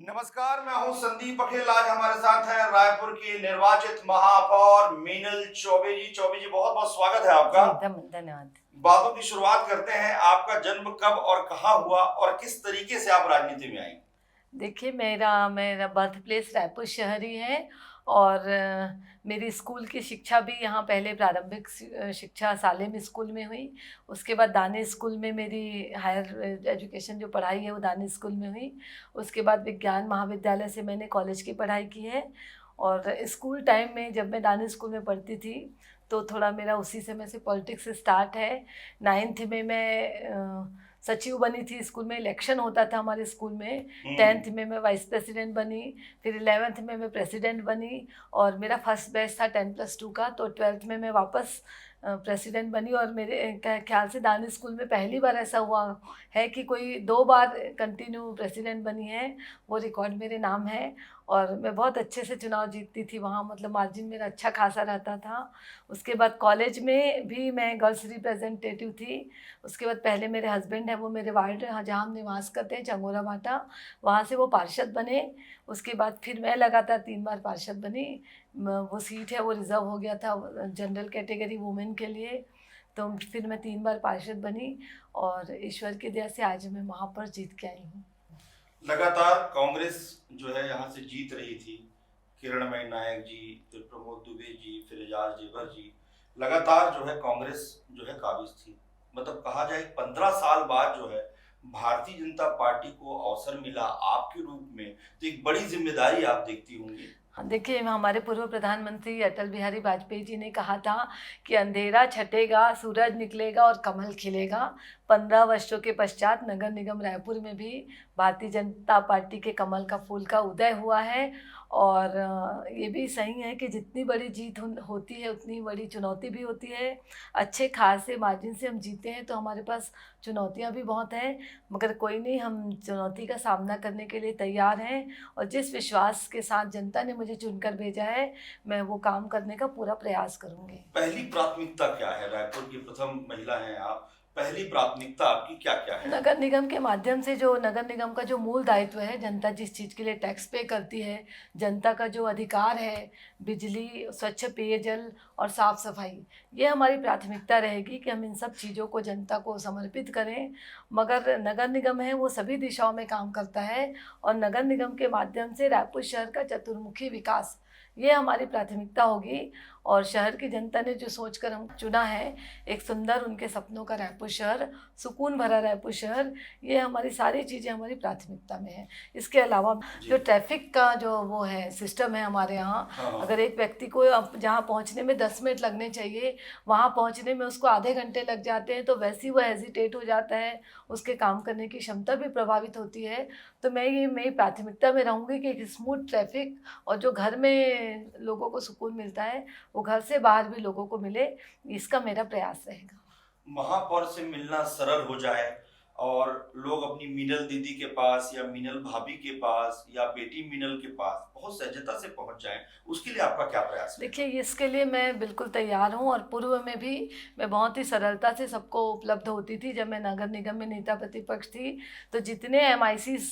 नमस्कार, मैं हूं संदीप बघेल। आज हमारे साथ हैं रायपुर की निर्वाचित महापौर मीनल चौबे जी। चौबे जी, बहुत बहुत स्वागत है आपका। जी, धन्यवाद। बातों की शुरुआत करते हैं। आपका जन्म कब और कहाँ हुआ और किस तरीके से आप राजनीति में आई? देखिए, मेरा मेरा बर्थ प्लेस रायपुर शहर ही है और मेरी स्कूल की शिक्षा भी यहाँ पहले प्रारंभिक शिक्षा सालेम स्कूल में हुई। उसके बाद दानिश स्कूल में मेरी हायर एजुकेशन जो पढ़ाई है वो दानिश स्कूल में हुई। उसके बाद विज्ञान महाविद्यालय से मैंने कॉलेज की पढ़ाई की है। और स्कूल टाइम में जब मैं दानिश स्कूल में पढ़ती थी तो थोड़ा मेरा उसी समय से पॉलिटिक्स स्टार्ट है। 9th में मैं सचिव बनी थी। स्कूल में इलेक्शन होता था हमारे स्कूल में। 10th में मैं वाइस प्रेसिडेंट बनी, फिर 11th में मैं प्रेसिडेंट बनी और मेरा फर्स्ट बैच था 10+2 का। तो 12th में मैं वापस प्रेसिडेंट बनी और मेरे ख्याल से दानिश स्कूल में पहली बार ऐसा हुआ है कि कोई 2 बार कंटिन्यू प्रेसिडेंट बनी है। वो रिकॉर्ड मेरे नाम है और मैं बहुत अच्छे से चुनाव जीतती थी वहाँ, मतलब मार्जिन मेरा अच्छा खासा रहता था। उसके बाद कॉलेज में भी मैं गर्ल्स रिप्रेजेंटेटिव थी। उसके बाद पहले मेरे हस्बैंड हैं, वो मेरे वार्ड जहाँ हम निवास करते हैं चंगोरा भाटा, वहाँ से वो पार्षद बने। उसके बाद फिर मैं लगातार 3 बार पार्षद बनी। वो सीट है वो रिज़र्व हो गया था जनरल कैटेगरी वुमेन के लिए। तो फिर मैं 3 बार पार्षद बनी और ईश्वर की दया से आज मैं वहाँ पर जीत के आई हूँ। लगातार कांग्रेस जो है यहाँ से जीत रही थी। किरणमयी नायक जी, फिर प्रमोद दुबे जी, फिर एजाज जेवर जी, लगातार जो है कांग्रेस जो है काबिज थी। मतलब कहा जाए 15 साल बाद जो है भारतीय जनता पार्टी को अवसर मिला आपके रूप में, तो एक बड़ी जिम्मेदारी आप देखती होंगी। हाँ, देखिए, हमारे पूर्व प्रधानमंत्री अटल बिहारी वाजपेयी जी ने कहा था कि अंधेरा छटेगा, सूरज निकलेगा और कमल खिलेगा। 15 वर्षों के पश्चात नगर निगम रायपुर में भी भारतीय जनता पार्टी के कमल का फूल का उदय हुआ है। और ये भी सही है कि जितनी बड़ी जीत होती है उतनी बड़ी चुनौती भी होती है। अच्छे खासे मार्जिन से हम जीते हैं तो हमारे पास चुनौतियाँ भी बहुत हैं, मगर कोई नहीं, हम चुनौती का सामना करने के लिए तैयार हैं। और जिस विश्वास के साथ जनता ने मुझे चुनकर भेजा है, मैं वो काम करने का पूरा प्रयास करूँगी। पहली प्राथमिकता क्या है? रायपुर की प्रथम महिला हैं आप, पहली प्राथमिकता आपकी क्या क्या है? नगर निगम के माध्यम से जो नगर निगम का जो मूल दायित्व है, जनता जिस चीज़ के लिए टैक्स पे करती है, जनता का जो अधिकार है, बिजली, स्वच्छ पेयजल और साफ सफाई, ये हमारी प्राथमिकता रहेगी कि हम इन सब चीज़ों को जनता को समर्पित करें। मगर नगर निगम है वो सभी दिशाओं में काम करता है और नगर निगम के माध्यम से रायपुर शहर का चतुर्मुखी विकास, ये हमारी प्राथमिकता होगी। और शहर की जनता ने जो सोचकर हम चुना है, एक सुंदर उनके सपनों का रायपुर शहर, सुकून भरा रायपुर शहर, ये हमारी सारी चीज़ें हमारी प्राथमिकता में है। इसके अलावा जो ट्रैफिक का जो वो है सिस्टम है हमारे यहाँ, हाँ। अगर एक व्यक्ति को अब जहाँ पहुँचने में 10 मिनट लगने चाहिए, वहाँ पहुँचने में उसको आधे घंटे लग जाते हैं, तो वैसे ही वो हेजिटेट हो जाता है, उसके काम करने की क्षमता भी प्रभावित होती है। तो मैं ये मेरी प्राथमिकता में रहूँगी कि एक स्मूथ ट्रैफिक और जो घर में लोगों को सुकून मिलता है वो घर से बाहर भी लोगों को मिले, इसका मेरा प्रयास रहेगा। महापौर से मिलना सरल हो जाए और लोग अपनी मीनल दीदी के पास या मीनल भाभी के पास या बेटी मीनल के पास बहुत सहजता से पहुंच जाएं, उसके लिए आपका क्या प्रयास है? देखिए, इसके लिए मैं बिल्कुल तैयार हूँ और पूर्व में भी मैं बहुत ही सरलता से सबको उपलब्ध होती थी। जब मैं नगर निगम में नेता प्रतिपक्ष थी तो जितने MICs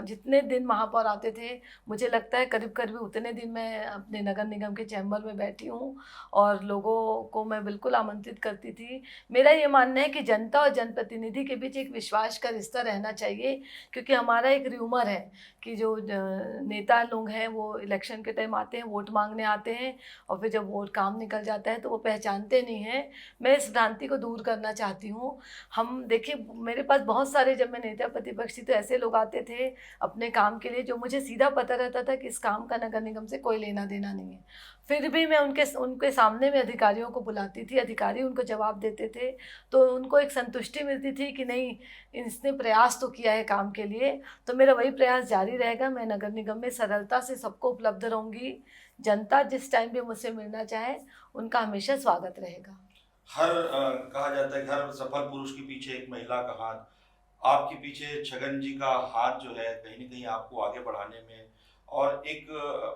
जितने दिन महापौर आते थे, मुझे लगता है करीब करीब उतने दिन मैं अपने नगर निगम के चैम्बर में बैठी हूँ और लोगों को मैं बिल्कुल आमंत्रित करती थी। मेरा ये मानना है कि जनता और जनप्रतिनिधि के बीच एक विश्वास का रिश्ता रहना चाहिए, क्योंकि हमारा एक र्यूमर है कि जो नेता लोग हैं वो इलेक्शन के टाइम आते हैं, वोट मांगने आते हैं और फिर जब वोट काम निकल जाता है तो वो पहचानते नहीं हैं। मैं इस भ्रांति को दूर करना चाहती हूँ। हम देखिए, मेरे पास बहुत सारे, जब मैं नेता प्रतिपक्ष थी तो ऐसे लोग आते थे अपने काम के लिए जो मुझे सीधा पता रहता था कि इस काम का नगर निगम से कोई लेना देना नहीं है। फिर भी मैं उनके सामने में अधिकारियों को बुलाती थी, अधिकारी उनको जवाब देते थे, तो उनको एक संतुष्टि मिलती थी कि नहीं, इसने प्रयास तो किया है काम के लिए। तो मेरा वही प्रयास जारी रहेगा। मैं नगर निगम में सरलता से सबको उपलब्ध रहूँगी। जनता जिस टाइम भी मुझसे मिलना चाहे उनका हमेशा स्वागत रहेगा। कहा जाता है हर सफल पुरुष के पीछे एक महिला का हाथ। आपके पीछे छगन जी का हाथ जो है कहीं ना कहीं आपको आगे बढ़ाने में और एक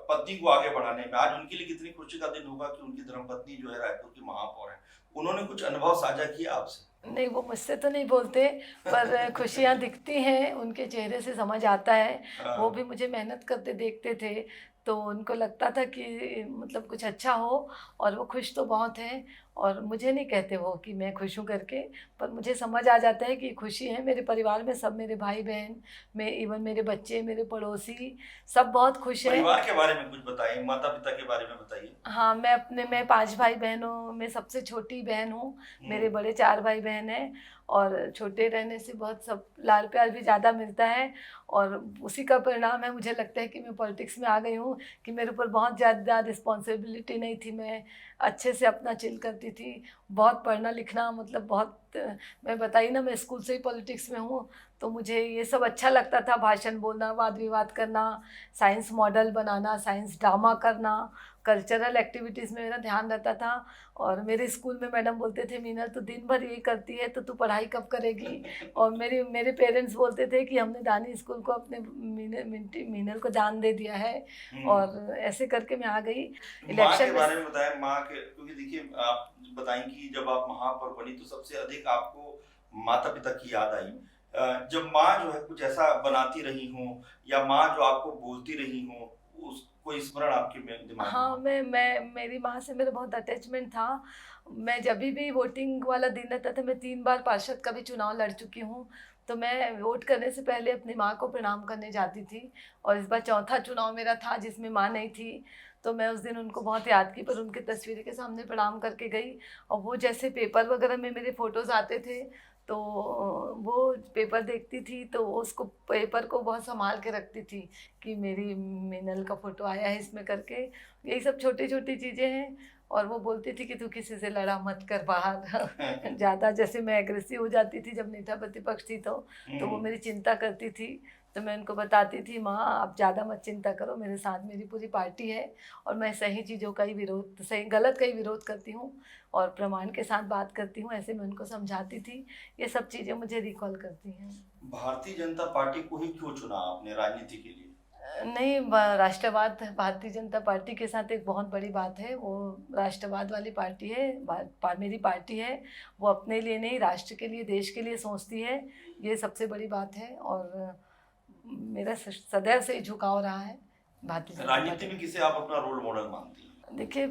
पत्नी को आगे बढ़ाने में। आज उनके लिए कितनी खुशी का दिन होगा कि उनकी धर्मपत्नी जो है रायपुर की महापौर है। उन्होंने कुछ अनुभव साझा किया आपसे? नहीं, वो मुझसे तो नहीं बोलते, पर खुशियाँ दिखती हैं, उनके चेहरे से समझ आता है। वो भी मुझे मेहनत करते देखते थे, तो उनको लगता था कि मतलब कुछ अच्छा हो, और वो खुश तो बहुत हैं। और मुझे नहीं कहते वो कि मैं खुश हूँ करके, पर मुझे समझ आ जाता है कि खुशी है। मेरे परिवार में सब, मेरे भाई-बहन, मैं इवन मेरे बच्चे, मेरे पड़ोसी, सब बहुत खुश हैं। परिवार के बारे में कुछ बताइए, माता-पिता के बारे में बताइए। हाँ, मैं 5 भाई-बहनों में सबसे छोटी बहन हूँ। मेरे बड़े 4 भाई-बहन हैं, और छोटे रहने से बहुत सब लाड-प्यार भी ज़्यादा मिलता है। और उसी का परिणाम है, मुझे लगता है कि मैं पॉलिटिक्स में आ गई हूँ, कि मेरे ऊपर बहुत ज़्यादा रिस्पॉन्सिबिलिटी नहीं थी। मैं अच्छे से अपना चिल करती थी। बहुत पढ़ना-लिखना, मतलब बहुत, मैं बताई ना, मैं स्कूल से ही पॉलिटिक्स में हूँ, तो मुझे ये सब अच्छा लगता था। भाषण बोलना, वाद-विवाद करना, साइंस मॉडल बनाना, साइंस ड्रामा करना, कल्चरल एक्टिविटीज़ में मेरा ध्यान रहता था। और मेरे स्कूल में मैडम बोलते थे, मीनल तू दिन भर ये करती है, तो तू पढ़ाई कब करेगी? और मेरे पेरेंट्स बोलते थे कि हमने दानी स्कूल को अपने मीनल को दान दे दिया है। और ऐसे करके मैं आ गई माँ के इलेक्शन में। बारे में बताएं। माँ के, क्योंकि देखिए आप बताएं कि जब आप महापौर बनी तो सबसे अधिक आपको माता पिता की याद आई। जब माँ जो है कुछ ऐसा बनाती रही हो, या माँ जो आपको बोलती रही हो, उस कोई स्मरण आपके दिमाग में हाँ, हो? मैं मेरी माँ से मेरा बहुत अटैचमेंट था। मैं जभी भी वोटिंग वाला दिन रहता था, मैं 3 बार पार्षद का भी चुनाव लड़ चुकी हूँ, तो मैं वोट करने से पहले अपनी माँ को प्रणाम करने जाती थी। और इस बार चौथा चुनाव मेरा था जिसमें माँ नहीं थी, तो मैं उस दिन उनको बहुत याद की, पर उनकी तस्वीर के सामने प्रणाम करके गई। और वो जैसे पेपर वगैरह में मेरे फ़ोटोज़ आते थे, तो वो पेपर देखती थी, तो वो उसको, पेपर को बहुत सँभाल के रखती थी कि मेरी मीनल का फ़ोटो आया है इसमें करके। यही सब छोटी-छोटी चीज़ें हैं। और वो बोलती थी कि तू किसी से लड़ा मत कर बाहर। ज़्यादा जैसे मैं एग्रेसिव हो जाती थी जब नेता प्रतिपक्ष थी, तो वो मेरी चिंता करती थी। तो मैं उनको बताती थी, माँ आप ज़्यादा मत चिंता करो, मेरे साथ मेरी पूरी पार्टी है, और मैं सही चीज़ों का ही विरोध, सही गलत का ही विरोध करती हूँ, और प्रमाण के साथ बात करती हूँ। ऐसे मैं उनको समझाती थी। ये सब चीज़ें मुझे रिकॉल करती हैं। भारतीय जनता पार्टी को ही क्यों चुना आपने राजनीति के लिए? नहीं, राष्ट्रवाद भारतीय जनता पार्टी के साथ एक बहुत बड़ी बात है। वो राष्ट्रवाद वाली पार्टी है, मेरी पार्टी है। वो अपने लिए नहीं, राष्ट्र के लिए, देश के लिए सोचती है। ये सबसे बड़ी बात है। और मेरा सदैव से ही झुकाव रहा है भारतीय जनता राजनीति पार्टी। में किसे आप अपना रोल मॉडल मानती हैं? देखिए,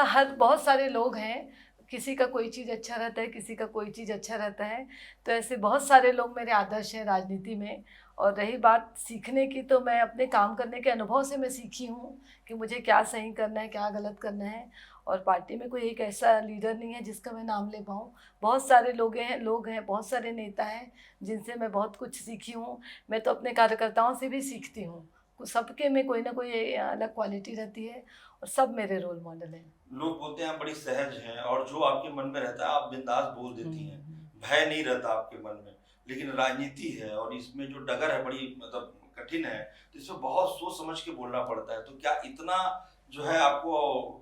हर बहुत सारे लोग हैं, किसी का कोई चीज़ अच्छा रहता है, किसी का कोई चीज़ अच्छा रहता है। तो ऐसे बहुत सारे लोग मेरे आदर्श हैं राजनीति में। और रही बात सीखने की, तो मैं अपने काम करने के अनुभव से मैं सीखी हूँ कि मुझे क्या सही करना है, क्या गलत करना है। और पार्टी में कोई एक ऐसा लीडर नहीं है जिसका मैं नाम ले पाऊँ। बहुत सारे लोग हैं, बहुत सारे नेता हैं जिनसे मैं बहुत कुछ सीखी हूँ। मैं तो अपने कार्यकर्ताओं से भी सीखती हूँ। सबके में कोई ना कोई अलग क्वालिटी रहती है, और सब मेरे रोल मॉडल हैं। लोग बोलते हैं आप बड़ी सहज हैं, और जो आपके मन में रहता है आप बिंदास बोल देती हैं, भय नहीं रहता आपके मन में। लेकिन राजनीति है और इसमें जो डगर है बड़ी मतलब कठिन है, तो इसमें बहुत सोच समझ के बोलना पड़ता है। तो क्या इतना जो है आपको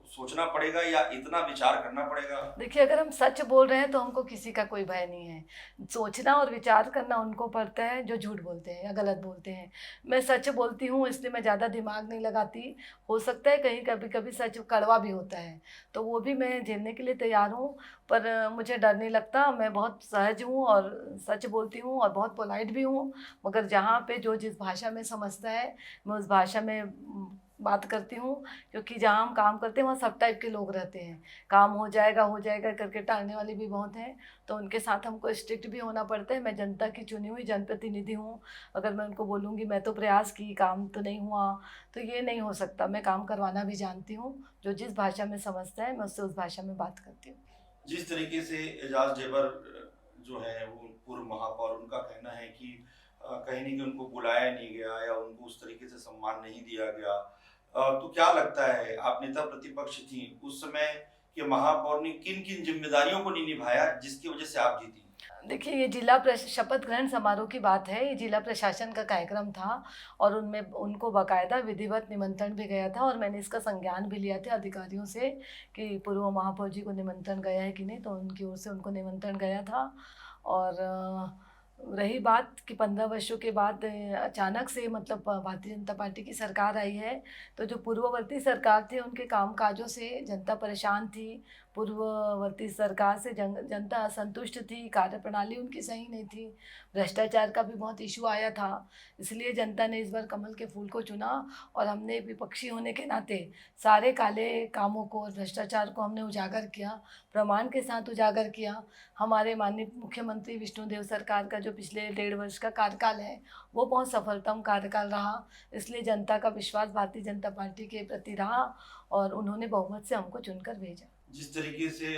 सोचना पड़ेगा, या इतना विचार करना पड़ेगा? देखिए, अगर हम सच बोल रहे हैं तो हमको किसी का कोई भय नहीं है। सोचना और विचार करना उनको पड़ता है जो झूठ बोलते हैं या गलत बोलते हैं। मैं सच बोलती हूँ, इसलिए मैं ज़्यादा दिमाग नहीं लगाती। हो सकता है कहीं कभी-कभी सच कड़वा भी होता है, तो वो भी मैं झेलने के लिए तैयार हूँ। पर मुझे डर नहीं लगता। मैं बहुत सहज हूँ और सच बोलती हूँ, और बहुत पोलाइट भी हूँ। मगर जहाँ पे जो जिस भाषा में समझता है, मैं उस भाषा में बात करती हूँ। क्योंकि जहाँ हम काम करते हैं वहाँ सब टाइप के लोग रहते हैं। काम हो जाएगा करके टालने वाले भी बहुत हैं, तो उनके साथ हमको स्ट्रिक्ट भी होना पड़ता है। मैं जनता की चुनी हुई जनप्रतिनिधि हूँ। अगर मैं उनको बोलूँगी मैं तो प्रयास की, काम तो नहीं हुआ, तो ये नहीं हो सकता। मैं काम करवाना भी जानती हूँ। जो जिस भाषा में समझता है मैं उससे उस भाषा में बात करती हूँ। जिस तरीके से एजाज जेबर जो है वो पूर्व महापौर, उनका कहना है कि कहीं नहीं कि उनको बुलाया नहीं गया, या उनको उस तरीके से सम्मान नहीं दिया गया। तो क्या लगता है, आप नेता प्रतिपक्ष थी उस समय, कि महापौर ने किन किन जिम्मेदारियों को नहीं निभाया जिसकी वजह से आप जीती? देखिए, ये शपथ ग्रहण समारोह की बात है। ये जिला प्रशासन का कार्यक्रम था, और उनमें उनको बाकायदा विधिवत निमंत्रण भी गया था, और मैंने इसका संज्ञान भी लिया था अधिकारियों से कि पूर्व महापौर जी को निमंत्रण गया है कि नहीं, तो उनकी ओर से उनको निमंत्रण गया था। और रही बात कि 15 वर्षों के बाद अचानक से मतलब भारतीय जनता पार्टी की सरकार आई है, तो जो पूर्ववर्ती सरकार थे उनके कामकाजों से जनता परेशान थी। पूर्ववर्ती सरकार से जनता असंतुष्ट थी, कार्यप्रणाली उनकी सही नहीं थी, भ्रष्टाचार का भी बहुत इशू आया था। इसलिए जनता ने इस बार कमल के फूल को चुना और हमने विपक्षी होने के नाते सारे काले कामों को और भ्रष्टाचार को हमने उजागर किया, प्रमाण के साथ उजागर किया। हमारे माननीय मुख्यमंत्री विष्णुदेव सरकार का जो पिछले 1.5 वर्ष का कार्यकाल है वो बहुत सफलतम कार्यकाल रहा, इसलिए जनता का विश्वास भारतीय जनता पार्टी के प्रति रहा और उन्होंने बहुमत से हमको चुनकर भेजा। जिस तरीके से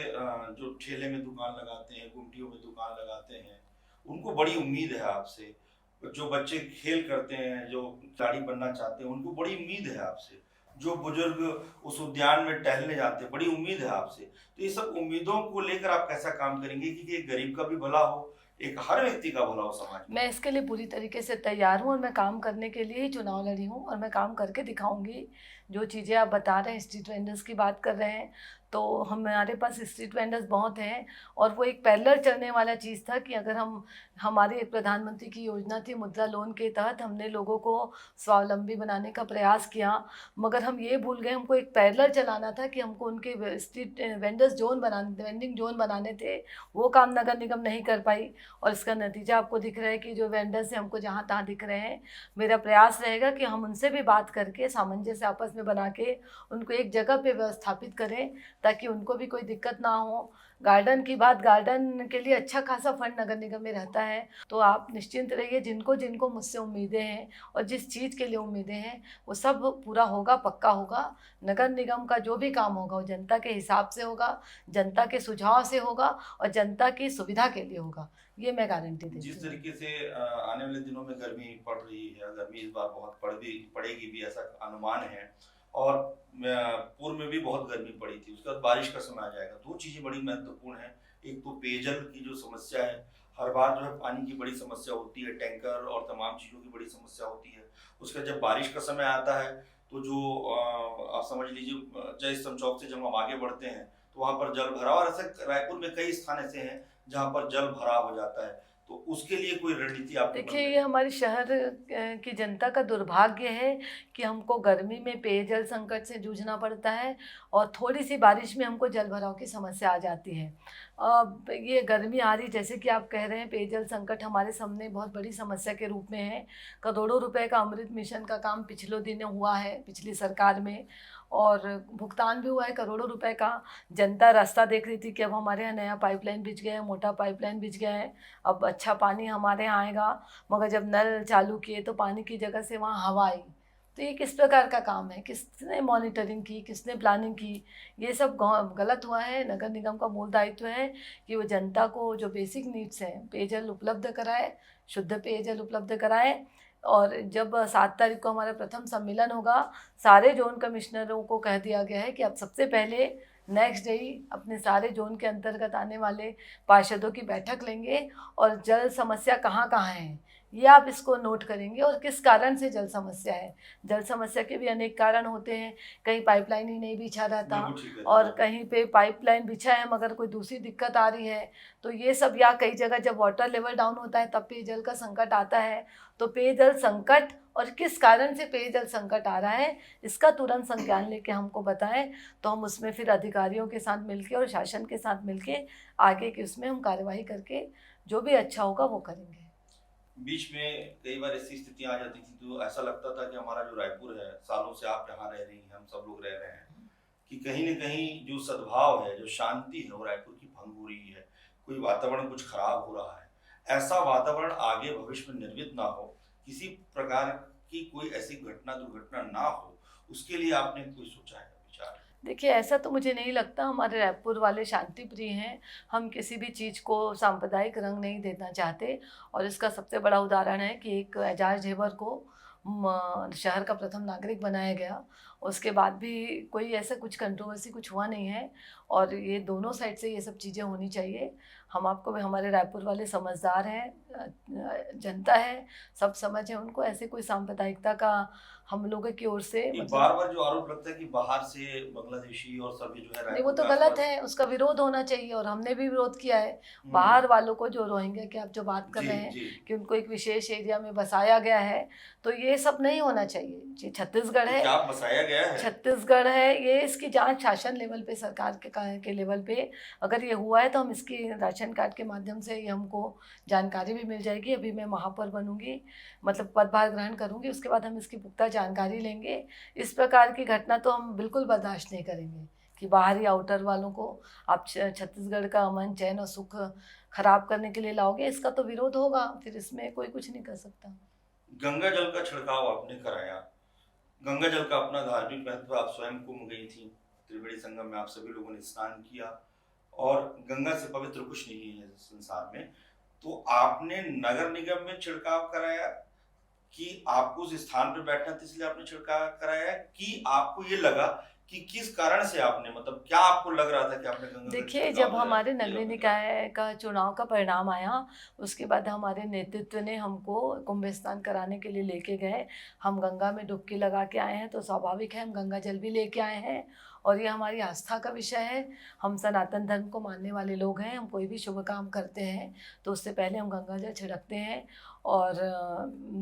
जो ठेले में दुकान लगाते हैं, गुमटियों में दुकान लगाते हैं, उनको बड़ी उम्मीद है आपसे। जो बच्चे खेल करते हैं, जो खिलाड़ी बनना चाहते हैं, उनको बड़ी उम्मीद है आपसे। जो बुजुर्ग उस उद्यान में टहलने जाते हैं, बड़ी उम्मीद है आपसे। तो ये सब उम्मीदों को लेकर आप कैसा काम करेंगे कि एक गरीब का भी भला हो, एक हर व्यक्ति का भला हो समाज में? मैं इसके लिए पूरी तरीके से तैयार हूँ और मैं काम करने के लिए ही चुनाव लड़ी हूँ और मैं काम करके दिखाऊंगी। जो चीज़ें आप बता रहे हैं, स्ट्रीट वेंडर्स की बात कर रहे हैं, तो हमारे पास स्ट्रीट वेंडर्स बहुत हैं और वो एक पैरेलल चलने वाला चीज़ था कि अगर हमारी एक प्रधानमंत्री की योजना थी मुद्रा लोन के तहत हमने लोगों को स्वावलंबी बनाने का प्रयास किया, मगर हम ये भूल गए हमको एक पैरेलल चलाना था कि हमको उनके स्ट्रीट वेंडर्स जोन बनाने, वेंडिंग जोन बनाने थे। वो काम नगर निगम नहीं कर पाई और इसका नतीजा आपको दिख रहा है कि जो वेंडर्स हैं हमको जहाँ तहाँ दिख रहे हैं। मेरा प्रयास रहेगा कि हम उनसे भी बात करके सामंजस्य आपस में बना के उनको एक जगह पे व्यवस्थापित करें ताकि उनको भी कोई दिक्कत ना हो। गार्डन की बात, गार्डन के लिए अच्छा खासा फंड नगर निगम में रहता है, तो आप निश्चिंत रहिए। जिनको जिनको मुझसे उम्मीदें हैं और जिस चीज़ के लिए उम्मीदें हैं वो सब पूरा होगा, पक्का होगा। नगर निगम का जो भी काम होगा वो जनता के हिसाब से होगा, जनता के सुझाव से होगा और जनता की सुविधा के लिए होगा, ये मैं गारंटी देती जिस हूँ। तरीके से आने वाले दिनों में गर्मी पड़ रही है, गर्मी इस बार बहुत पड़ेगी भी ऐसा अनुमान है, और पूर्व में भी बहुत गर्मी पड़ी थी, उसके बाद बारिश का समय आ जाएगा। दो चीज़ें बड़ी महत्वपूर्ण हैं। एक तो पेयजल की जो समस्या है, हर बार जो है पानी की बड़ी समस्या होती है, टैंकर और तमाम चीज़ों की बड़ी समस्या होती है। उसका जब बारिश का समय आता है तो जो आप समझ लीजिए जय स्तंभ चौक से जब हम आगे बढ़ते हैं तो वहाँ पर जल भराव, और ऐसे रायपुर में कई स्थान ऐसे हैं जहाँ पर जल भराव हो जाता है। तो उसके लिए कोई रणनीति आपके मन देखिए, में ये हमारे शहर की जनता का दुर्भाग्य है कि हमको गर्मी में पेयजल संकट से जूझना पड़ता है और थोड़ी सी बारिश में हमको जल भराव की समस्या आ जाती है। अब ये गर्मी आ रही, जैसे कि आप कह रहे हैं, पेयजल संकट हमारे सामने बहुत बड़ी समस्या के रूप में है। करोड़ों रुपए का अमृत मिशन का काम पिछले दिनों हुआ है पिछली सरकार में और भुगतान भी हुआ है करोड़ों रुपए का। जनता रास्ता देख रही थी कि अब हमारे यहाँ नया पाइपलाइन बिछ गया है, मोटा पाइपलाइन बिछ गया है, अब अच्छा पानी हमारे यहाँ आएगा। मगर जब नल चालू किए तो पानी की जगह से वहाँ हवा आई। तो ये किस प्रकार का काम है, किसने मॉनिटरिंग की, किसने प्लानिंग की? ये सब गलत हुआ है। नगर निगम का मूल दायित्व है कि वो जनता को जो बेसिक नीड्स हैं, पेयजल उपलब्ध कराए, शुद्ध पेयजल उपलब्ध कराए। और जब 7 तारीख को हमारा प्रथम सम्मेलन होगा, सारे जोन कमिश्नरों को कह दिया गया है कि आप सबसे पहले नेक्स्ट डे ही अपने सारे जोन के अंतर्गत आने वाले पार्षदों की बैठक लेंगे और जल समस्या कहाँ कहाँ है ये आप इसको नोट करेंगे और किस कारण से जल समस्या है। जल समस्या के भी अनेक कारण होते हैं, कहीं पाइपलाइन ही नहीं बिछा रहता बिल्कुल ठीक है। और कहीं पे पाइपलाइन बिछा है मगर कोई दूसरी दिक्कत आ रही है। तो ये सब, या कई जगह जब वाटर लेवल डाउन होता है तब पेयजल का संकट आता है। तो पेयजल संकट और किस कारण से पेयजल संकट आ रहा है इसका तुरंत संज्ञान लेके हमको बताएं, तो हम उसमें फिर अधिकारियों के साथ मिलके और शासन के साथ मिलके आगे की उसमें हम कार्यवाही करके जो भी अच्छा होगा वो करेंगे। बीच में कई बार ऐसी स्थितियां आ जाती थी तो ऐसा लगता था कि हमारा जो रायपुर है, सालों से आप यहाँ रह रही हैं, हम सब लोग रह रहे हैं, कि कहीं न कहीं जो सद्भाव है, जो शांति है, वो रायपुर की भंग हो रही है। कोई वातावरण कुछ खराब हो रहा है। ऐसा वातावरण आगे भविष्य में निर्मित ना हो, किसी प्रकार की कोई ऐसी घटना दुर्घटना ना हो, उसके लिए आपने कोई सोचा है विचार? देखिए, ऐसा तो मुझे नहीं लगता। हमारे रायपुर वाले शांति प्रिय हैं, हम किसी भी चीज़ को सांप्रदायिक रंग नहीं देना चाहते। और इसका सबसे बड़ा उदाहरण है कि एक एजाज ढेबर को शहर का प्रथम नागरिक बनाया गया, उसके बाद भी कोई ऐसा कुछ कंट्रोवर्सी कुछ हुआ नहीं है। और ये दोनों साइड से ये सब चीज़ें होनी चाहिए। हम आपको भी, हमारे रायपुर वाले समझदार हैं, जनता है, सब समझ है उनको, ऐसे कोई सांप्रदायिकता का हम लोगों की ओर से ये मतलब बार बार जो आरोप लगता है कि बाहर से बांग्लादेशी और सभी जो है नहीं, वो रायपुर तो के गलत आसपास। है, उसका विरोध होना चाहिए और हमने भी विरोध किया है। हम्म, बाहर वालों को, जो रोहिंग्या की आप जो बात कर जी रहे हैं जी। कि उनको एक विशेष एरिया में बसाया गया है, तो ये सब नहीं होना चाहिए। ये छत्तीसगढ़ तो है, क्या बसाया गया है? छत्तीसगढ़ है, ये इसकी जांच शासन लेवल पे, सरकार के लेवल पे अगर ये हुआ है तो हम इसकी राशन कार्ड के माध्यम से ये हमको जानकारी भी मिल जाएगी। अभी मैं महापौर बनूंगी, मतलब पदभार ग्रहण करूंगी, उसके बाद हम इसकी पुख्ता जानकारी लेंगे। इस प्रकार की घटना तो हम बिल्कुल बर्दाश्त नहीं करेंगे कि बाहरी आउटर वालों को आप छत्तीसगढ़ का अमन चैन और सुख खराब करने के लिए लाओगे, इसका तो विरोध होगा, फिर इसमें कोई कुछ नहीं कर सकता। गंगा जल का छिड़काव आपने कराया, गंगा जल का अपना धार्मिक महत्व, आप स्वयं कुंभ गई थी, त्रिवेणी संगम में आप सभी लोगों ने स्नान किया और गंगा से पवित्र कुछ नहीं है संसार में। तो आपने नगर निगम में छिड़काव कराया कि आपको उस स्थान पर बैठना था इसलिए आपने छिड़काव कराया, कि आपको ये लगा कि किस कारण से आपने, मतलब क्या आपको लग रहा था कि आपने गंगा का देखिए, छिड़काव जब जो है हमारे किया नगरीय अपने घर? निकाय का चुनाव का परिणाम आया, उसके बाद हमारे नेतृत्व ने हमको कुंभ स्नान कराने के लिए लेके गए। हम गंगा में डुबकी लगा के आए हैं, तो स्वाभाविक है हम गंगा जल भी लेके आए हैं और ये हमारी आस्था का विषय है। हम सनातन धर्म को मानने वाले लोग हैं, हम कोई भी शुभ काम करते हैं तो उससे पहले हम गंगा जल छिड़कते हैं। और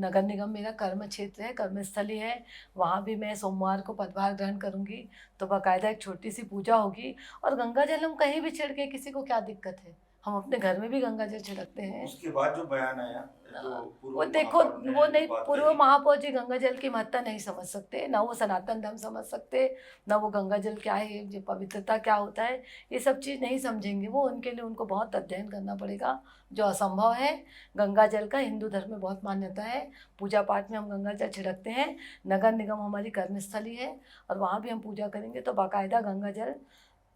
नगर निगम मेरा कर्म क्षेत्र है, कर्मस्थली है, वहाँ भी मैं सोमवार को पदभार ग्रहण करूँगी, तो बाकायदा एक छोटी सी पूजा होगी। और गंगा जल हम कहीं भी छिड़के, किसी को क्या दिक्कत है, हम अपने घर में भी गंगा जल छिड़कते हैं। उसके बाद जो बयान आया, जो पूर्व वो देखो, महापौर ने वो नहीं, बात पूर्व कही, महापौर जी गंगा जल की महत्ता नहीं समझ सकते, ना वो सनातन धर्म समझ सकते, ना वो गंगा जल क्या है, ये पवित्रता क्या होता है, ये सब चीज़ नहीं समझेंगे वो। उनके लिए उनको बहुत अध्ययन करना पड़ेगा, जो असंभव है। गंगा जल का हिंदू धर्म में बहुत मान्यता है, पूजा पाठ में हम गंगा जल छिड़कते हैं। नगर निगम हमारी कर्मस्थली है और वहाँ भी हम पूजा करेंगे तो बाकायदा गंगा जल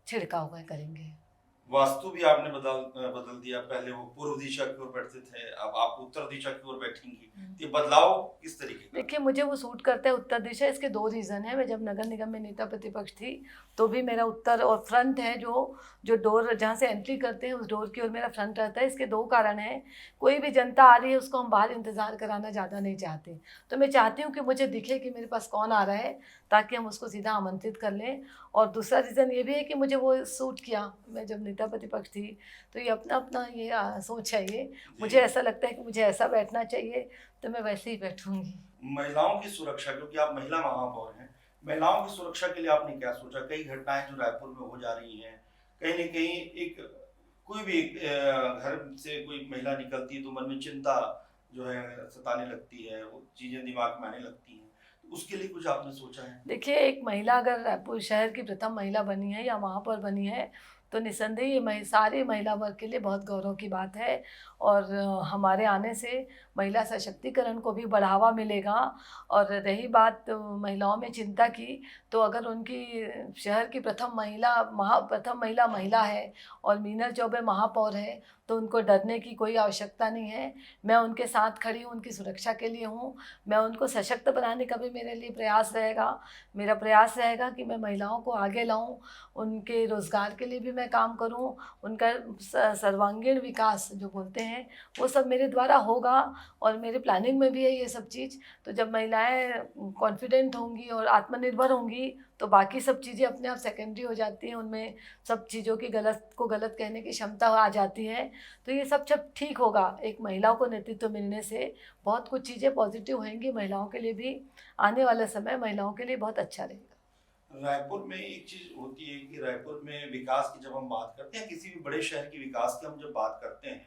छिड़काव करेंगे। वास्तु भी आपने बदल दिया, पहले वो पूर्व दिशा की ओर बैठते थे, अब आप उत्तर दिशा की ओर बैठेंगी। ये बदलाव किस तरीके का? देखिए, मुझे वो सूट करता है उत्तर दिशा, इसके दो रीज़न है। मैं जब नगर निगम में नेता प्रतिपक्ष थी तो भी मेरा उत्तर और फ्रंट है, जो डोर जहाँ से एंट्री करते हैं उस डोर की ओर मेरा फ्रंट रहता है। इसके दो कारण हैं। कोई भी जनता आ रही है उसको हम बाहर इंतज़ार कराना ज़्यादा नहीं चाहते, तो मैं चाहती हूँ कि मुझे दिखे कि मेरे पास कौन आ रहा है, ताकि हम उसको सीधा आमंत्रित कर लें। और दूसरा रीज़न ये भी है कि मुझे वो सूट किया, मैं जब नेता प्रतिपक्ष थी, तो ये अपना अपना ये सोच है। ये मुझे ऐसा लगता है कि मुझे ऐसा बैठना चाहिए, तो मैं वैसे ही बैठूंगी। महिलाओं की सुरक्षा, क्योंकि आप महिला महापौर हैं, महिलाओं की सुरक्षा के लिए आपने क्या सोचा? कई घटनाएं जो रायपुर में हो जा रही हैं, कहीं न कहीं एक कोई भी घर से कोई महिला निकलती है तो मन में चिंता जो है सताने लगती है, वो चीजें दिमाग में आने लगती हैं, तो उसके लिए कुछ आपने सोचा है? देखिए, एक महिला अगर रायपुर शहर की प्रथम महिला बनी है या महापौर बनी है, तो निस्संदेह ये सारे महिला वर्ग के लिए बहुत गौरव की बात है। और हमारे आने से महिला सशक्तिकरण को भी बढ़ावा मिलेगा। और रही बात महिलाओं में चिंता की, तो अगर उनकी शहर की प्रथम महिला महिला है और मीनल चौबे महापौर है, तो उनको डरने की कोई आवश्यकता नहीं है। मैं उनके साथ खड़ी हूँ, उनकी सुरक्षा के लिए हूँ। मैं उनको सशक्त बनाने का भी मेरे लिए प्रयास रहेगा। मेरा प्रयास रहेगा कि मैं महिलाओं को आगे लाऊं, उनके रोज़गार के लिए भी मैं काम करूं, उनका सर्वांगीण विकास जो बोलते हैं वो सब मेरे द्वारा होगा और मेरे प्लानिंग में भी है ये सब चीज़। तो जब महिलाएं कॉन्फिडेंट होंगी और आत्मनिर्भर होंगी तो बाकी सब चीज़ें अपने आप सेकेंडरी हो जाती हैं, उनमें सब चीज़ों की गलत कहने की क्षमता आ जाती है। तो ये सब ठीक होगा। एक महिलाओं को नेतृत्व मिलने से बहुत कुछ चीज़ें पॉजिटिव होंगी महिलाओं के लिए भी। आने वाला समय महिलाओं के लिए बहुत अच्छा रहेगा। रायपुर में एक चीज होती है कि रायपुर में विकास की जब हम बात करते हैं, किसी भी बड़े शहर की विकास की हम जब बात करते हैं,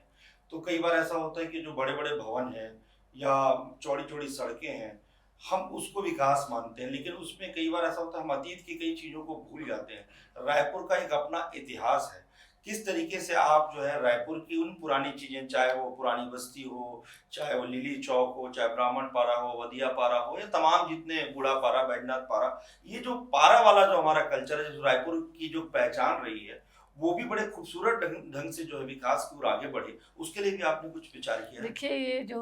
तो कई बार ऐसा होता है कि जो बड़े बड़े भवन हैं या चौड़ी चौड़ी सड़कें हैं, हम उसको विकास मानते हैं, लेकिन उसमें कई बार ऐसा होता है हम अतीत की कई चीजों को भूल जाते हैं। रायपुर का एक अपना इतिहास है। किस तरीके से आप जो है रायपुर की उन पुरानी चीजें, चाहे वो पुरानी बस्ती हो, चाहे वो लिली चौक हो, चाहे ब्राह्मण पारा हो, वदिया पारा हो, या तमाम जितने बूढ़ा पारा, बैजनाथ पारा, ये जो पारा वाला जो हमारा कल्चर है, जो रायपुर की जो पहचान रही है, वो भी बड़े खूबसूरत ढंग से जो है विकास की ओर आगे बढ़े, उसके लिए भी आपने कुछ विचार किया है? देखिए, ये जो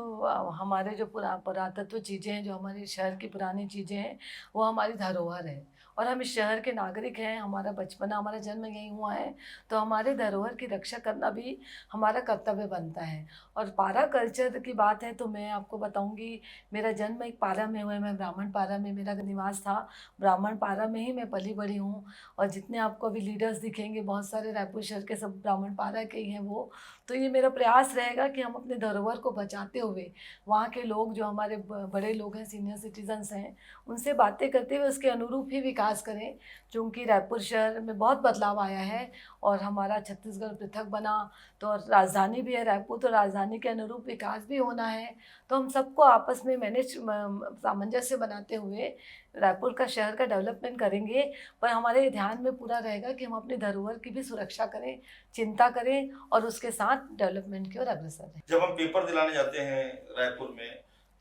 हमारे जो पुरातत्व चीज़ें हैं, जो हमारे शहर की पुरानी चीज़ें हैं, वो हमारी धरोहर है और हम इस शहर के नागरिक हैं, हमारा बचपना, हमारा जन्म यहीं हुआ है, तो हमारे धरोहर की रक्षा करना भी हमारा कर्तव्य बनता है। और पारा कल्चर की बात है तो मैं आपको बताऊंगी, मेरा जन्म एक पारा में हुआ है, मैं ब्राह्मण पारा में मेरा निवास था, ब्राह्मण पारा में ही मैं पली बड़ी हूँ। और जितने आपको अभी लीडर्स दिखेंगे बहुत सारे रायपुर शहर के सब ब्राह्मण पारा के ही हैं वो। तो ये मेरा प्रयास रहेगा कि हम अपने धरोहर को बचाते हुए वहाँ के लोग जो हमारे बड़े लोग हैं, सीनियर सिटीजन्स हैं, उनसे बातें करते हुए उसके अनुरूप ही विकास करें। क्योंकि रायपुर शहर में बहुत बदलाव आया है और हमारा छत्तीसगढ़ पृथक बना, तो राजधानी भी है रायपुर, तो राजधानी के अनुरूप विकास भी होना है। तो हम सबको आपस में मैनेज सामंजस्य बनाते हुए रायपुर का शहर का डेवलपमेंट करेंगे। पर हमारे ध्यान में पूरा रहेगा कि हम अपने धरोहर की भी सुरक्षा करें, चिंता करें और उसके साथ डेवलपमेंट की ओर अग्रसर रहें। जब हम पेपर दिलाने जाते हैं रायपुर में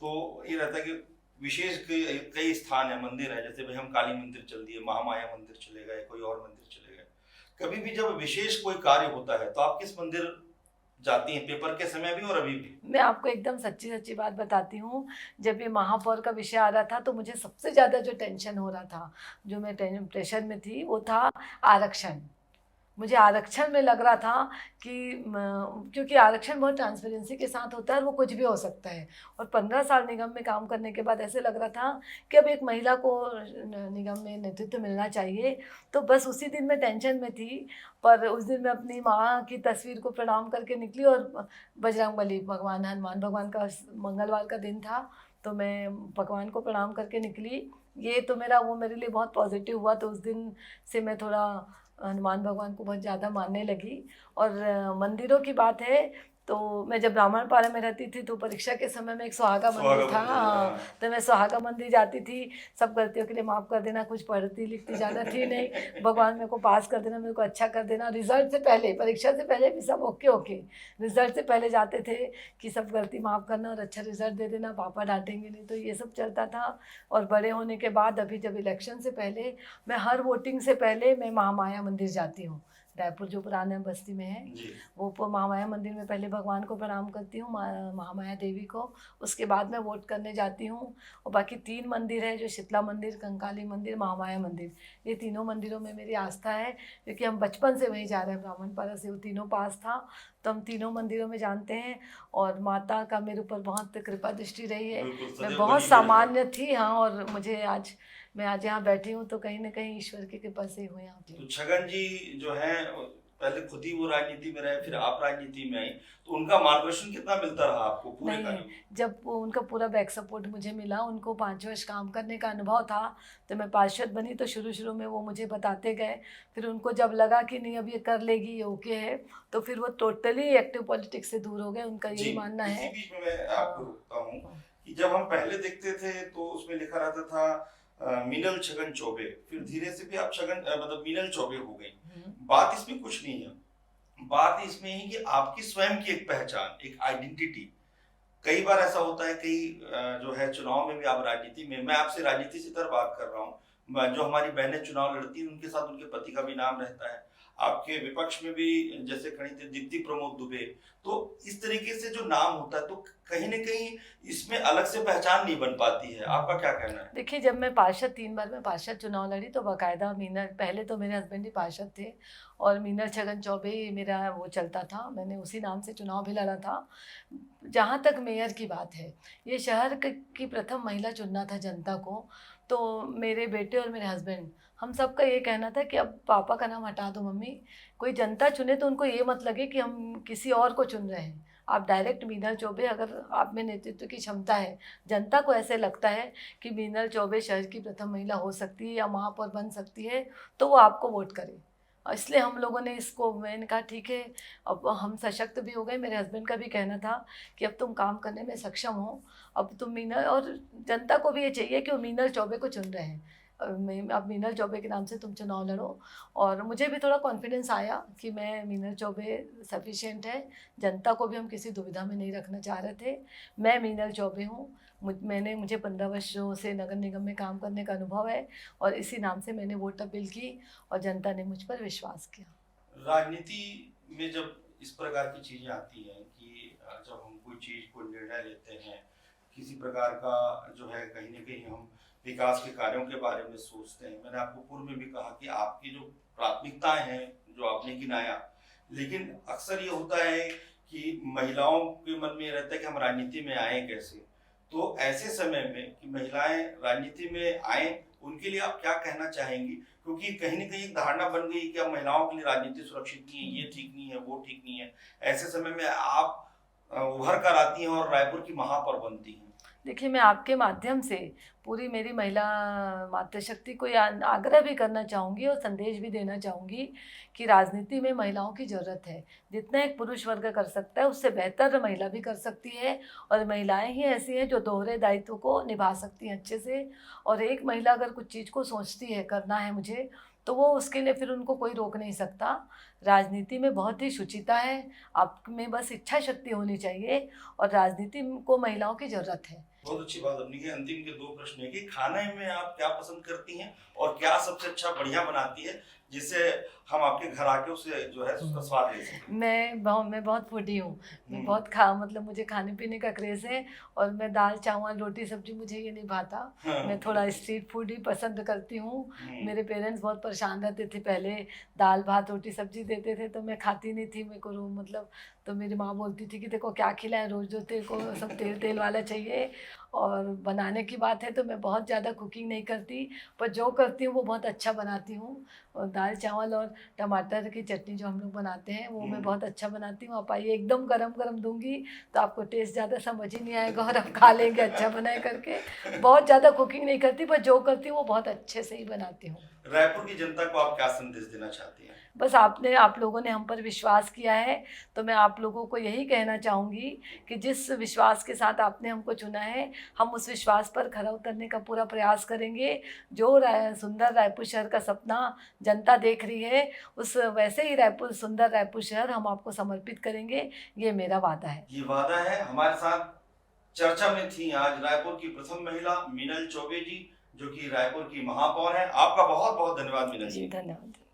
तो ये रहता है कि विशेष कई स्थान है, मंदिर है, जैसे भाई हम काली मंदिर चल दिए, महामाया मंदिर चले गए, कोई और मंदिर चले गए। कभी भी जब विशेष कोई कार्य होता है तो आप किस मंदिर जाती हैं, पेपर के समय भी और अभी भी? मैं आपको एकदम सच्ची सच्ची बात बताती हूँ, जब ये महापौर का विषय आ रहा था तो मुझे सबसे ज़्यादा जो टेंशन हो रहा था, जो मैं प्रेशर में थी, वो था आरक्षण। मुझे आरक्षण में लग रहा था कि क्योंकि आरक्षण बहुत ट्रांसपेरेंसी के साथ होता है और वो कुछ भी हो सकता है। और 15 साल निगम में काम करने के बाद ऐसे लग रहा था कि अब एक महिला को निगम में नेतृत्व मिलना चाहिए। तो बस उसी दिन मैं टेंशन में थी। पर उस दिन मैं अपनी माँ की तस्वीर को प्रणाम करके निकली और बजरंगबली भगवान, हनुमान भगवान का मंगलवार का दिन था, तो मैं भगवान को प्रणाम करके निकली। ये तो मेरे लिए बहुत पॉजिटिव हुआ। तो उस दिन से मैं थोड़ा हनुमान भगवान को बहुत ज़्यादा मानने लगी। और मंदिरों की बात है तो मैं जब ब्राह्मण पारा में रहती थी तो परीक्षा के समय में एक सुहागा मंदिर था। हाँ, तो मैं सुहागा मंदिर जाती थी। सब गलतियों के लिए माफ़ कर देना, कुछ पढ़ती लिखती ज़्यादा थी नहीं, भगवान मेरे को पास कर देना, मेरे को अच्छा कर देना। रिजल्ट से पहले, परीक्षा से पहले भी सब ओके ओके, रिजल्ट से पहले जाते थे कि सब गलती माफ़ करना और अच्छा रिजल्ट दे देना, पापा डांटेंगे नहीं, तो ये सब चलता था। और बड़े होने के बाद अभी जब इलेक्शन से पहले, मैं हर वोटिंग से पहले मैं महामाया मंदिर जाती हूँ, रायपुर जो पुराने बस्ती में है, जी। वो महामाया मंदिर में पहले भगवान को प्रणाम करती हूँ, महामाया देवी को, उसके बाद मैं वोट करने जाती हूँ। और बाकी 3 मंदिर है, जो शीतला मंदिर, कंकाली मंदिर, महामाया मंदिर, ये तीनों मंदिरों में मेरी आस्था है, क्योंकि हम बचपन से वहीं जा रहे हैं, ब्राह्मण पारा से वो तीनों पास था, तो हम तीनों मंदिरों में जानते हैं। और माता का मेरे ऊपर बहुत कृपा दृष्टि रही है। मैं बहुत सामान्य थी, हाँ, और मैं आज यहाँ बैठी हूँ तो कहीं ना कहीं ईश्वर की कृपा से हुई यहाँ पे। तो छगन जी जो है पहले खुद ही वो राजनीति में रहे, फिर आप राजनीति में आई, तो उनका मार्गदर्शन कितना मिलता रहा आपको पूरे कार्य में? जब उनका पूरा बैक सपोर्ट मुझे मिला, उनको 5 वर्ष काम करने का अनुभव था, तो मैं पार्षद बनी, तो शुरू में वो मुझे बताते गए। फिर उनको जब लगा कि नहीं अब ये कर लेगी, ये ओके है, तो फिर वो टोटली एक्टिव पॉलिटिक्स से दूर हो गए, उनका यही मानना है। इसी बीच में मैं आपको रोकता हूँ कि जब हम पहले देखते थे तो उसमें लिखा रहता था मीनल छगन चौबे, फिर धीरे से भी आप छगन मतलब मीनल चौबे हो गई। बात इसमें कुछ नहीं है, बात इसमें है कि आपकी स्वयं की एक पहचान, एक आइडेंटिटी। कई बार ऐसा होता है, कई जो है चुनाव में भी आप राजनीति में, मैं आपसे राजनीति से इधर बात कर रहा हूँ, जो हमारी बहनें चुनाव लड़ती हैं उनके साथ उनके पति का भी नाम रहता है। आपके विपक्ष में भी जैसे खड़ी थी दीप्ति प्रमोद दुबे, तो इस तरीके से जो नाम होता है तो कहीं ना कहीं इसमें अलग से पहचान नहीं बन पाती है। आपका क्या कहना है? देखिए, जब मैं पार्षद 3 बार मैं पार्षद चुनाव लड़ी तो बाकायदा मीनल, पहले तो मेरे हस्बैंड ही पार्षद थे और मीनल छगन चौबे मेरा वो चलता था, मैंने उसी नाम से चुनाव भी लड़ा था। जहाँ तक मेयर की बात है, ये शहर की प्रथम महिला चुनना था जनता को, तो मेरे बेटे और मेरे हस्बैंड, हम सबका ये कहना था कि अब पापा का नाम हटा दो मम्मी, कोई जनता चुने तो उनको ये मत लगे कि हम किसी और को चुन रहे हैं। आप डायरेक्ट मीनल चौबे, अगर आप में नेतृत्व की क्षमता है, जनता को ऐसे लगता है कि मीनल चौबे शहर की प्रथम महिला हो सकती है या महापौर बन सकती है, तो वो आपको वोट करे। इसलिए हम लोगों ने इसको, मैंने कहा ठीक है, अब हम सशक्त भी हो गए। मेरे हस्बैंड का भी कहना था कि अब तुम काम करने में सक्षम हो, अब तुम मीनल, और जनता को भी ये चाहिए कि वो मीनल चौबे को चुन रहे हैं, अब मीनल चौबे के नाम से तुम चुनाव लड़ो। और मुझे भी थोड़ा कॉन्फिडेंस आया कि मैं मीनल चौबे सफिशिएंट है, जनता को भी हम किसी दुविधा में नहीं रखना चाह रहे थे। मैं मीनल चौबे हूँ, मुझे 15 वर्षों से नगर निगम में काम करने का अनुभव है और इसी नाम से मैंने वोट अपील की और जनता ने मुझ पर विश्वास किया। राजनीति में जब इस प्रकार की चीजें आती हैं कि जब हम कोई चीज को निर्णय लेते हैं किसी प्रकार का जो है कहीं ना कहीं हम विकास के कार्यों के बारे में सोचते हैं। मैंने आपको पूर्व में भी कहा कि आपकी जो प्राथमिकताएं हैं जो आपने गिनाया, लेकिन अक्सर ये होता है कि महिलाओं के मन में ये रहता है कि हम राजनीति में आए कैसे। तो ऐसे समय में कि महिलाएं राजनीति में आए, उनके लिए आप क्या कहना चाहेंगी? क्योंकि कहीं ना कहीं एक धारणा बन गई कि अब महिलाओं के लिए राजनीति सुरक्षित नहीं है, ये ठीक नहीं है, वो ठीक नहीं है। ऐसे समय में आप उभर कर आती हैं और रायपुर की महापौर बनती हैं। देखिए, मैं आपके माध्यम से पूरी मेरी महिला मातृशक्ति को आग्रह भी करना चाहूँगी और संदेश भी देना चाहूँगी कि राजनीति में महिलाओं की ज़रूरत है। जितना एक पुरुष वर्ग कर सकता है उससे बेहतर महिला भी कर सकती है, और महिलाएं ही ऐसी हैं जो दोहरे दायित्व को निभा सकती हैं अच्छे से। और एक महिला अगर कुछ चीज़ को सोचती है करना है मुझे, तो वो उसके लिए फिर उनको कोई रोक नहीं सकता। राजनीति में बहुत ही शुचिता है, आप में बस इच्छा शक्ति होनी चाहिए, और राजनीति को महिलाओं की ज़रूरत है। बहुत अच्छी बात अपनी की। अंतिम के 2 प्रश्न है कि खाने में आप क्या पसंद करती हैं और क्या सबसे अच्छा बढ़िया बनाती है, जिससे हम आपके घर आके उसे जो है उसका स्वाद ले सकें? मैं बहुत फूडी हूँ। मैं बहुत मतलब मुझे खाने पीने का क्रेज़ है, और मैं दाल चावल रोटी सब्जी मुझे ये नहीं भाता। हाँ। मैं थोड़ा स्ट्रीट फूड ही पसंद करती हूँ। मेरे पेरेंट्स बहुत परेशान रहते थे, पहले दाल भात रोटी सब्जी देते थे तो मैं खाती नहीं थी। मेरे को मतलब तो मेरी माँ बोलती थी कि देखो क्या खिलाएं, रोज़ जो तेरे को सब तेल तेल वाला चाहिए। और बनाने की बात है तो मैं बहुत ज़्यादा कुकिंग नहीं करती, पर जो करती हूँ वो बहुत अच्छा बनाती हूँ। और दाल चावल और टमाटर की चटनी जो हम लोग बनाते हैं वो मैं बहुत अच्छा बनाती हूँ। आप आइए, एकदम गरम गरम दूंगी तो आपको टेस्ट ज़्यादा समझ ही नहीं आएगा और आप खा लेंगे अच्छा बनाए करके। बहुत ज़्यादा कुकिंग नहीं करती, पर जो करती हूँ वो बहुत अच्छे से ही बनाती हूँ। रायपुर की जनता को आप क्या संदेश देना चाहती हैं? बस आप लोगों ने हम पर विश्वास किया है, तो मैं आप लोगों को यही कहना चाहूँगी कि जिस विश्वास के साथ आपने हमको चुना है, हम उस विश्वास पर खरा उतरने का पूरा प्रयास करेंगे। जो सुंदर रायपुर शहर का सपना जनता देख रही है, उस वैसे ही सुंदर रायपुर शहर हम आपको समर्पित करेंगे, ये मेरा वादा है। ये वादा है। हमारे साथ चर्चा में थी आज रायपुर की प्रथम महिला मीनल चौबे जी, जो कि रायपुर की महापौर हैं। आपका बहुत बहुत धन्यवाद मीनल जी। धन्यवाद।